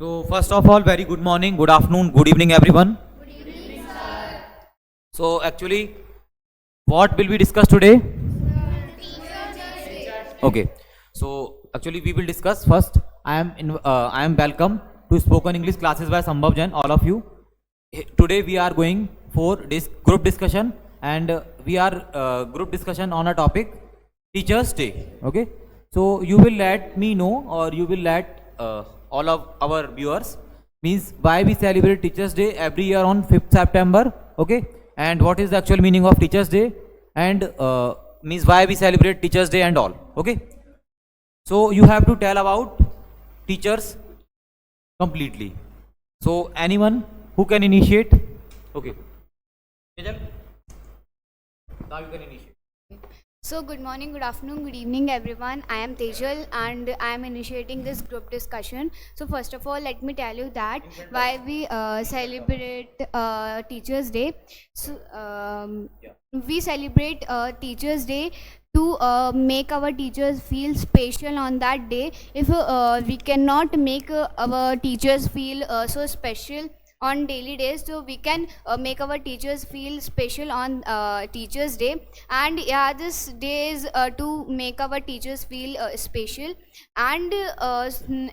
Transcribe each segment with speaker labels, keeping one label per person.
Speaker 1: So first of all, very good morning, good afternoon, good evening, everyone. So actually, what will we discuss today? Okay. So actually, we will discuss first. I am welcome to Spoken English classes by Sambhav Jain. All of you. Today we are going for this group discussion, and we are group discussion on a topic Teachers Day. Okay. So you will let me know, or you will let all of our viewers means why we celebrate Teachers Day every year on 5th September. Okay. And what is the actual meaning of Teachers Day, and means why we celebrate Teachers Day and all. Okay. So you have to tell about teachers completely. So anyone who can initiate? Okay. Tejal, now you can initiate.
Speaker 2: So good morning, good afternoon, good evening everyone. I am Tejal and I am initiating this group discussion. So first of all, let me tell you that why we celebrate Teachers Day. So we celebrate Teachers Day to make our teachers feel special on that day. If we cannot make our teachers feel so special on daily days, so we can make our teachers feel special on Teachers Day. And yeah, this day is to make our teachers feel special. And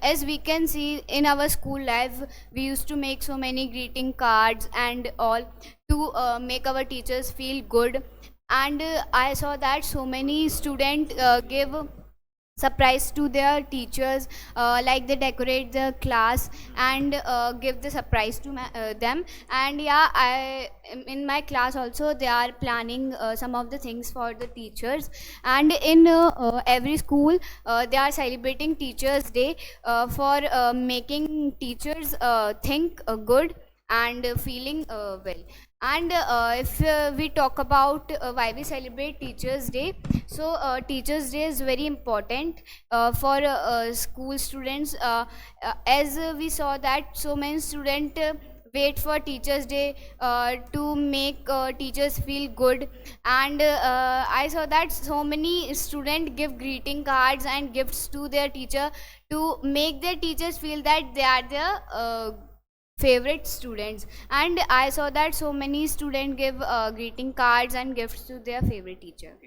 Speaker 2: as we can see in our school life, we used to make so many greeting cards and all to make our teachers feel good. And I saw that so many students give surprise to their teachers, like they decorate the class and give the surprise to them. And yeah, I in my class also they are planning some of the things for the teachers. And in every school they are celebrating Teachers Day for making teachers think good and feeling well. And if we talk about why we celebrate Teachers Day, so Teachers Day is very important for school students, as we saw that so many students wait for Teachers Day to make teachers feel good. And I saw that so many students give greeting cards and gifts to their teacher to make their teachers feel that they are their favorite students. And I saw that so many students give greeting cards and gifts to their favorite teacher.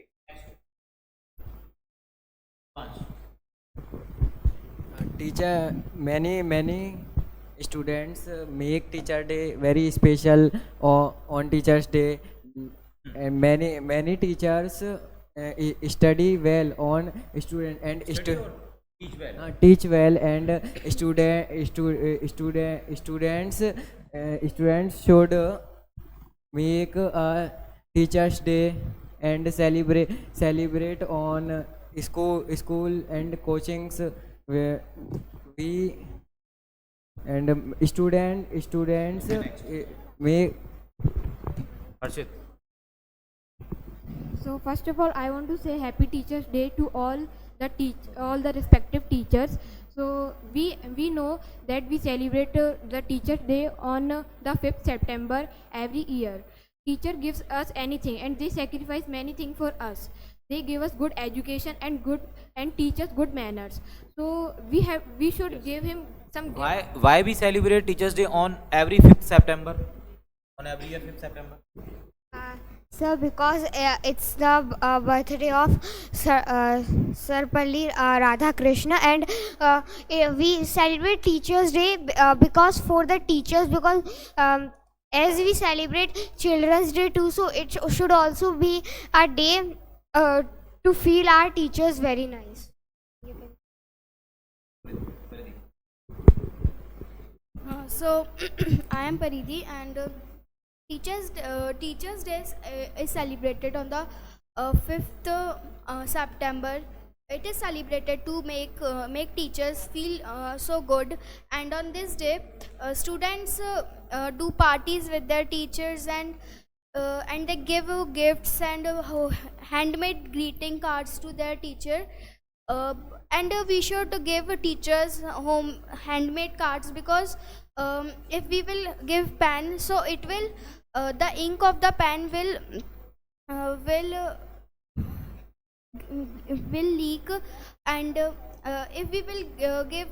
Speaker 3: Teacher, many students make Teacher Day very special on Teachers Day. And many teachers study well on student and teach well, and students should make a Teachers Day and celebrate on school and coachings where we and students make.
Speaker 1: Harshit.
Speaker 4: So first of all, I want to say Happy Teachers Day to all the respective teachers. So we know that we celebrate the Teachers Day on the 5th September every year. Teacher gives us anything, and they sacrifice many things for us. They give us good education and teach us good manners. So we should give him some gift.
Speaker 1: Why we celebrate Teachers Day on every 5th September? On every year 5th September.
Speaker 5: Sir, because it's the birthday of Sarpalli Radhakrishna, and we celebrate Teachers Day because for the teachers, because as we celebrate Children's Day too, so it should also be a day to feel our teachers very nice.
Speaker 6: So I am Paridhi, and Teachers Day is celebrated on the 5th September. It is celebrated to make teachers feel so good. And on this day, students do parties with their teachers, and they give gifts and handmade greeting cards to their teacher. And we should give teachers home handmade cards, because if we will give pen, so it will the ink of the pen will leak. And if we will give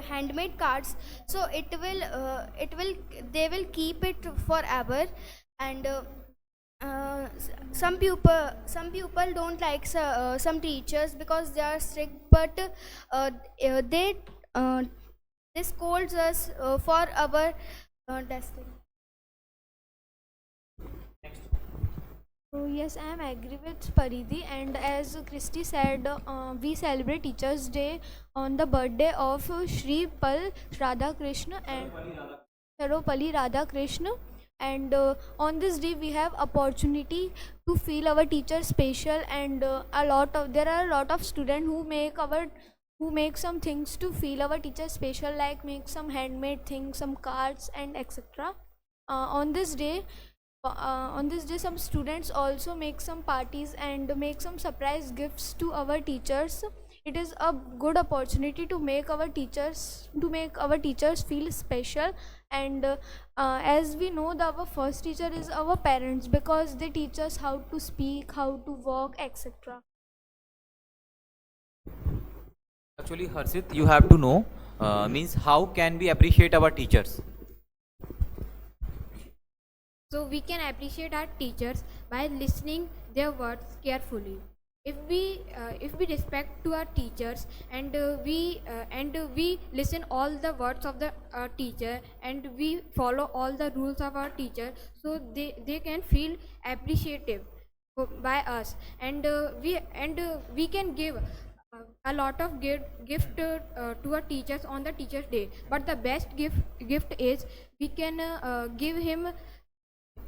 Speaker 6: handmade cards, so they will keep it forever. And some people don't like some teachers because they are strict, but they they scolds us for our destiny.
Speaker 4: So yes, I am agree with Paridhi, and as Christy said, we celebrate Teachers' Day on the birthday of Shri Pal Radhakrishna and Sarvapalli Radhakrishna. And on this day, we have opportunity to feel our teachers special, and there are a lot of students who make some things to feel our teachers special, like make some handmade things, some cards, and etc. On this day, some students also make some parties and make some surprise gifts to our teachers. It is a good opportunity to make our teachers feel special. And as we know, our first teacher is our parents, because they teach us how to speak, how to walk, etc.
Speaker 1: Actually, Harshit, you have to know, means how can we appreciate our teachers?
Speaker 4: So we can appreciate our teachers by listening their words carefully. If we respect to our teachers, and we listen all the words of the teacher, and we follow all the rules of our teacher, so they can feel appreciative by us. And we can give a lot of gift to our teachers on the Teachers' Day. But the best gift is we can give him,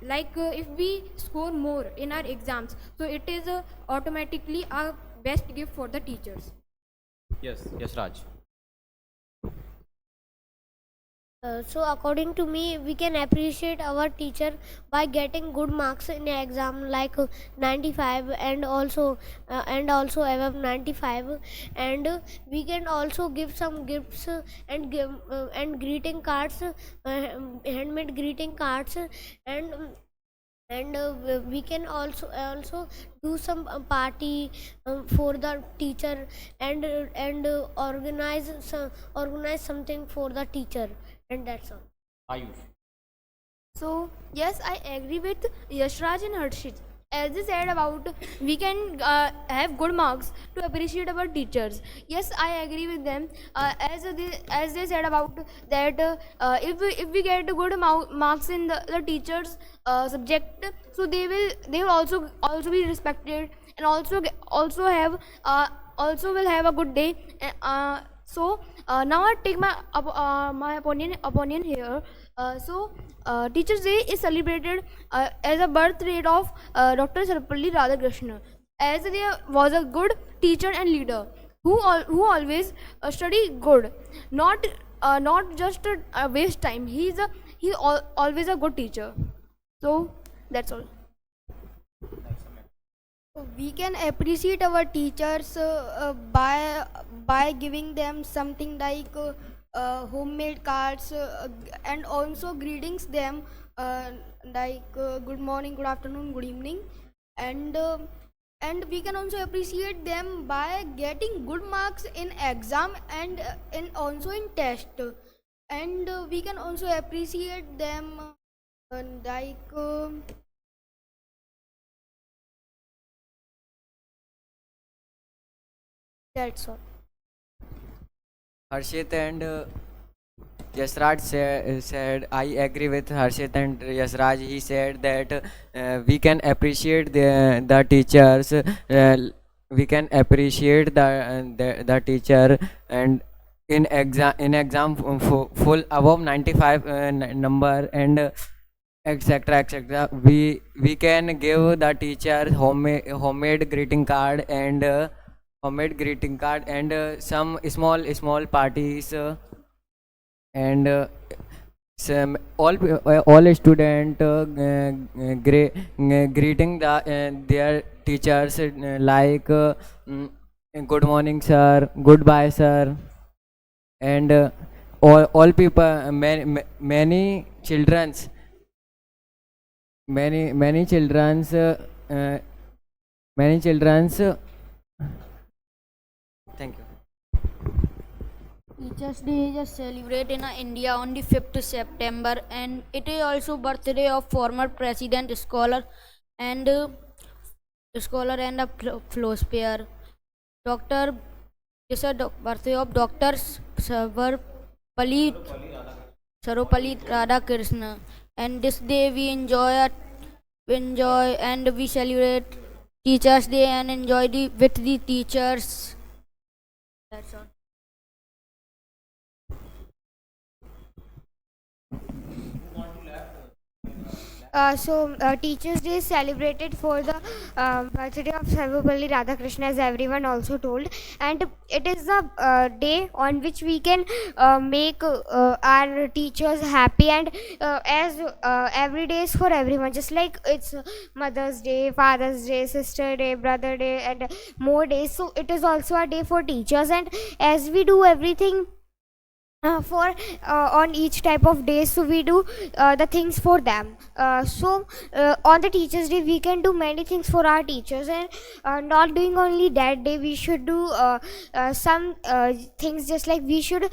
Speaker 4: like if we score more in our exams, so it is automatically our best gift for the teachers.
Speaker 1: Yes, Raj.
Speaker 5: So according to me, we can appreciate our teacher by getting good marks in exam, like 95, and also above 95. And we can also give some gifts and greeting cards, handmade greeting cards. And we can also do some party for the teacher, and organize something for the teacher, and that's all.
Speaker 1: Ayush.
Speaker 6: So yes, I agree with Yashraj and Harshit. As they said about we can have good marks to appreciate our teachers. Yes, I agree with them. As they said about that, if we get good marks in the teachers subject, so they will also be respected, and also have also will have a good day. So now I take my opinion here. Teachers' Day is celebrated as a birth rate of Dr. Sarvapalli Radhakrishna, as he was a good teacher and leader who always study good, not just waste time. He always a good teacher. So that's all.
Speaker 7: We can appreciate our teachers by giving them something like homemade cards, and also greetings them, like good morning, good afternoon, good evening. And we can also appreciate them by getting good marks in exam, and also in test. And we can also appreciate them like that's all.
Speaker 3: Harshit and Yasraj said, I agree with Harshit and Yasraj. He said that we can appreciate the teachers. We can appreciate the teacher, and in exam full above 95 number, and etc. We can give the teacher homemade greeting card, and some small parties, and some all student greeting their teachers, like good morning sir, goodbye sir. And all people, many children's thank you.
Speaker 8: Teachers Day is celebrated in India on the 5th September, and it is also birthday of former president, and and a philosopher. Doctor, is a birthday of Doctor Sarvapalli Radhakrishna. And this day we enjoy and we celebrate Teachers Day and enjoy with the teachers. That's all.
Speaker 5: Teachers Day is celebrated for the birthday of Sarvapalli Radhakrishna, as everyone also told, and it is the day on which we can make our teachers happy, and as every day is for everyone, just like it's Mother's Day, Father's Day, Sister Day, Brother Day, and more days. So it is also a day for teachers, and as we do everything for on each type of days, so we do the things for them. On the Teachers Day we can do many things for our teachers, and not doing only that day, we should do some things, just like we should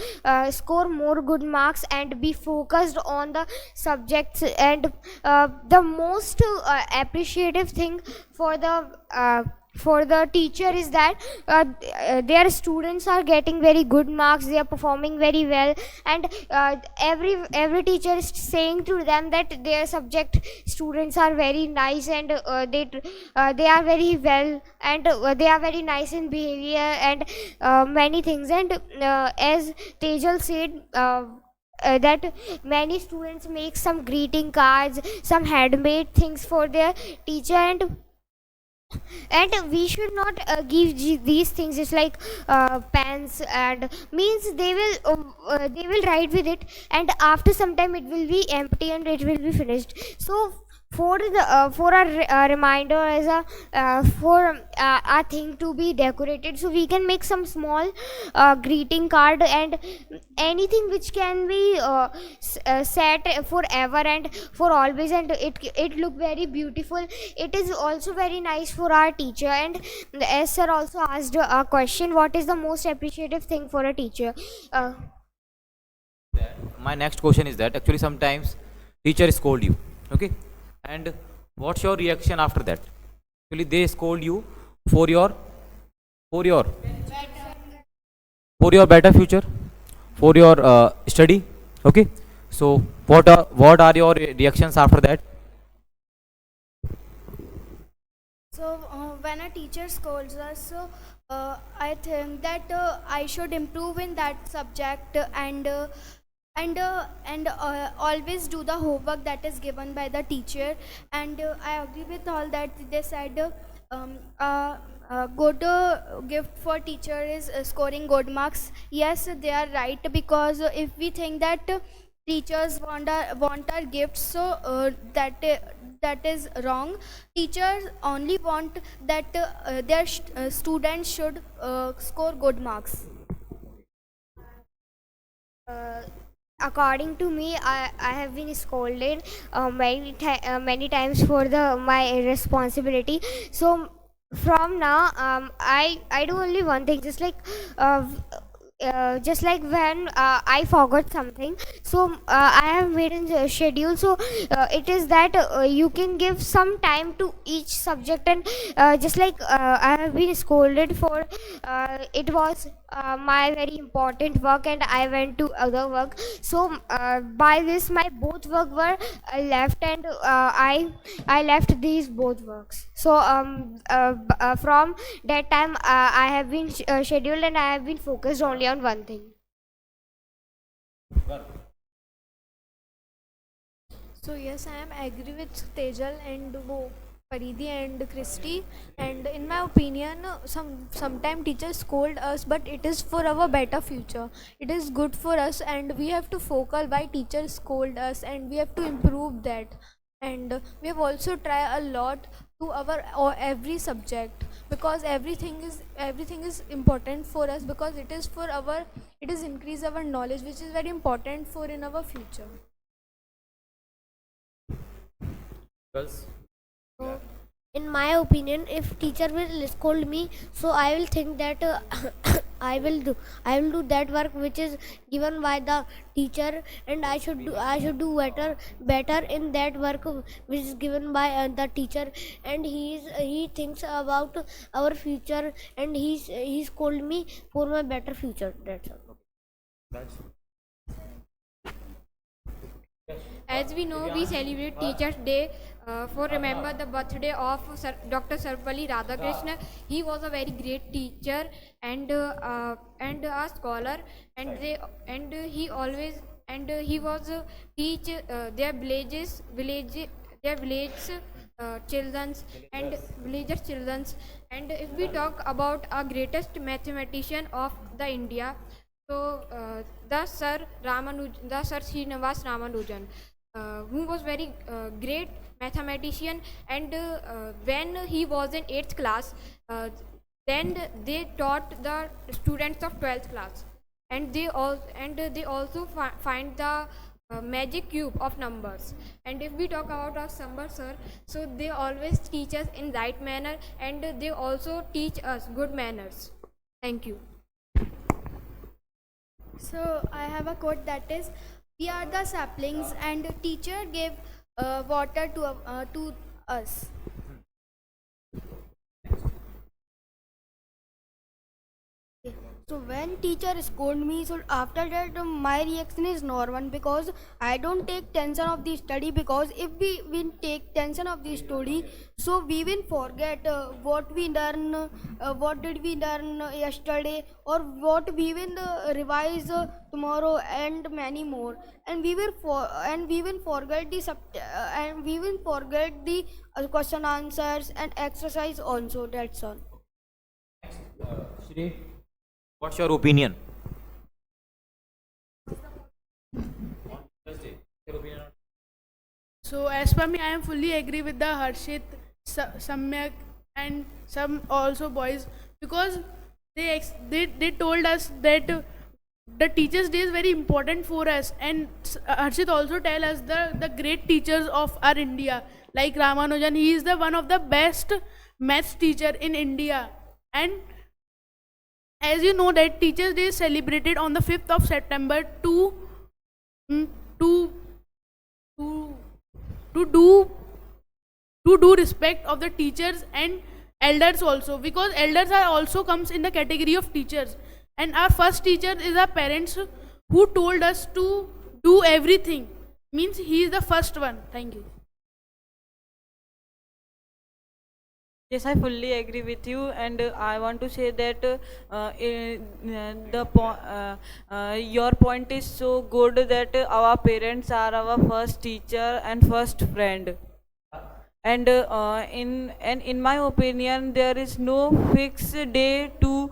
Speaker 5: score more good marks and be focused on the subjects, and the most appreciative thing for the teacher is that their students are getting very good marks, they are performing very well, and every teacher is saying to them that their subject students are very nice, and they are very well, and they are very nice in behavior, and many things. And as Tejal said, that many students make some greeting cards, some handmade things for their teacher, and we should not give these things just like pens, and means they will write with it, and after some time it will be empty and it will be finished. So for a reminder, as for a thing to be decorated, so we can make some small greeting card, and anything which can be set forever and for always, and it look very beautiful. It is also very nice for our teacher. And as sir also asked a question, what is the most appreciative thing for a teacher?
Speaker 1: My next question is that actually sometimes teacher scold you, okay, and what's your reaction after that? Actually they scold you for your for your for your better future, for your study, okay. So what are your reactions after that?
Speaker 6: So when a teacher scolds us, I think that I should improve in that subject, and always do the homework that is given by the teacher. And I agree with all that they said. Good gift for teacher is scoring good marks. Yes, they are right, because if we think that teachers want our gifts, so that is wrong. Teachers only want that their students should score good marks.
Speaker 5: According to me, I have been scolded many times for my irresponsibility. So from now, I do only one thing, just like when I forgot something, so I have made a schedule. So it is that you can give some time to each subject, and just like I have been scolded for it was my very important work, and I went to other work. So by this my both work were left, and I left these both works. So from that time I have been scheduled, and I have been focused only on one thing.
Speaker 9: So yes, I am agree with Tejal and Paridi and Christy. And in my opinion, sometime teachers scold us, but it is for our better future. It is good for us, and we have to focus why teachers scold us, and we have to improve that. And we have also tried a lot to our or every subject, because everything is important for us, because it is increase our knowledge, which is very important for in our future.
Speaker 1: Because
Speaker 10: So, in my opinion, if teacher will scold me, so I will think that
Speaker 5: I will do that work which is given by the teacher, and I should do better in that work which is given by the teacher. And he thinks about our future, and he's called me for my better future. That's all.
Speaker 4: As we know, we celebrate Teachers' Day for remember the birthday of Dr. Sarvapalli Radhakrishnan. He was a very great teacher and a scholar, and he always he was teach their village children's and villagers children's. And if we talk about our greatest mathematician of the India, so the Sir Srinivas Ramanujan, who was very great mathematician, and when he was in 8th class, then they taught the students of 12th class, and they also find the magic cube of numbers. And if we talk about our Sambar sir, so they always teach us in right manner, and they also teach us good manners. Thank you.
Speaker 6: So I have a quote that is, "We are the saplings, and teacher gave water to us."
Speaker 7: So when teacher scold me, so after that my reaction is normal, because I don't take tension of the study, because if we will take tension of the study, so we will forget what we learn, what did we learn yesterday, or what we will revise tomorrow, and many more. And we will forget the question answers and exercise also. That's all.
Speaker 1: Shri, what's your opinion?
Speaker 10: So as per me, I am fully agree with the Harshit, Samyak, and some also boys, because they told us that the Teachers' Day is very important for us. And Harshit also tell us the great teachers of our India, like Ramanujan. He is the one of the best maths teacher in India. And as you know that Teachers' Day is celebrated on the 5th of September to do respect of the teachers and elders also, because elders are also comes in the category of teachers. And our first teacher is our parents, who told us to do everything. Means he is the first one. Thank you.
Speaker 11: Yes, I fully agree with you, and I want to say that your point is so good, that our parents are our first teacher and first friend. And in my opinion, there is no fixed day to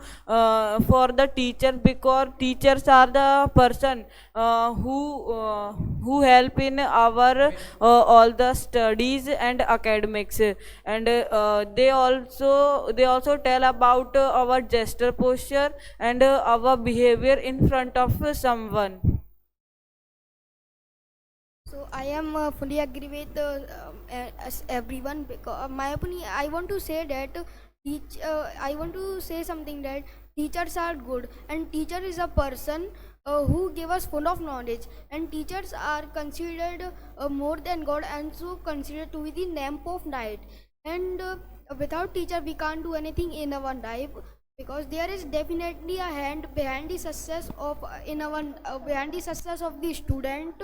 Speaker 11: for the teacher, because teachers are the person who help in our all the studies and academics. And they also tell about our gesture, posture, and our behavior in front of someone.
Speaker 7: So I am fully agree with everyone, because my opinion, I want to say that I want to say something, that teachers are good, and teacher is a person who give us full of knowledge, and teachers are considered more than God, and so considered to be the lamp of night. And without teacher we can't do anything in our life, because there is definitely a hand behind the success of behind the success of the student.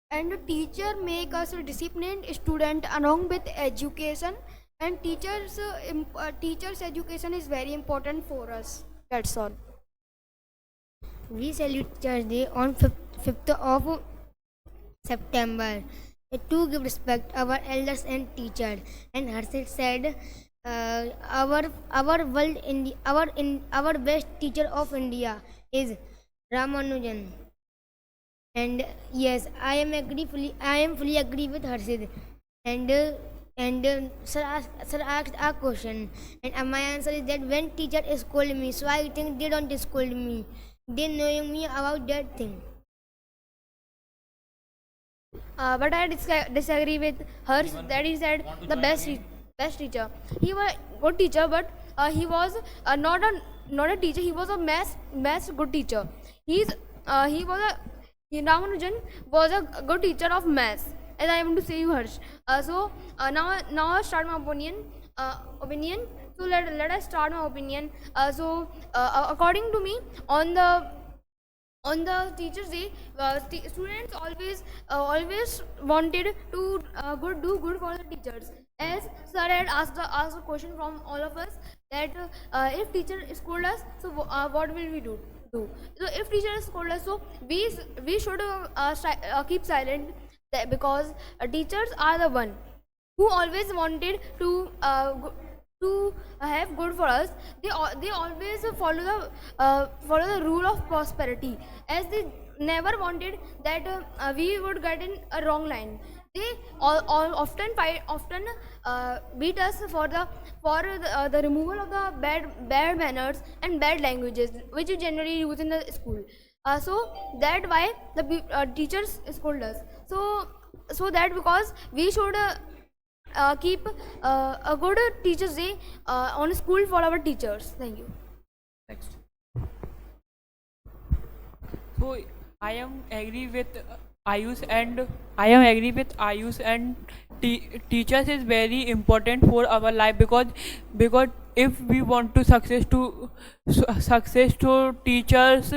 Speaker 7: And teacher make us a disciplined student along with education, and teachers education is very important for us. That's all.
Speaker 5: We celebrate Teachers' Day on 5th of September to give respect our elders and teachers. And Harshit said, our best teacher of India is Ramanujan. And yes, I am fully agree with Harshit. And sir asked a question, and my answer is that when teacher scold me, so I think they don't scold me, they knowing me about that thing.
Speaker 6: But I disagree with her, that he said the best teacher. He was good teacher, but he was not a not a teacher. He was a maths good teacher. Ramanujan was a good teacher of maths. As I want to say you, Harsh. Now I start my opinion. So let us start my opinion. According to me, on the Teachers' Day, students always wanted to do good for the teachers. As sir had asked a question from all of us that if teacher scold us, so what will we do? So if teacher scold us, so we should keep silent, because teachers are the one who always wanted to have good for us. They always follow the rule of prosperity, as they never wanted that we would get in a wrong line. They often beat us for the removal of the bad manners and bad languages which you generally use in the school. So that why the teachers scold us. So that because we should keep a good Teachers' Day on school for our teachers. Thank you.
Speaker 1: Next.
Speaker 12: So I am agree with Ayush and teachers is very important for our life, because if we want to success to teachers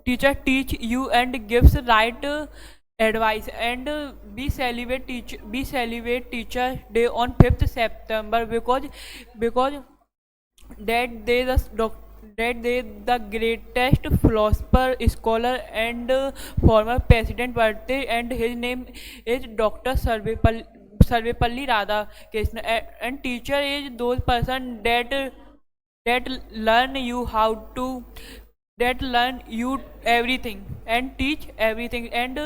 Speaker 12: teacher teach you and gives right advice. And we celebrate Teacher Day on 5th September because that day the greatest philosopher, scholar and former president birthday, and his name is Dr. Sarvepalli Radhakrishnan. And teacher is those person that learn you everything and teach everything. And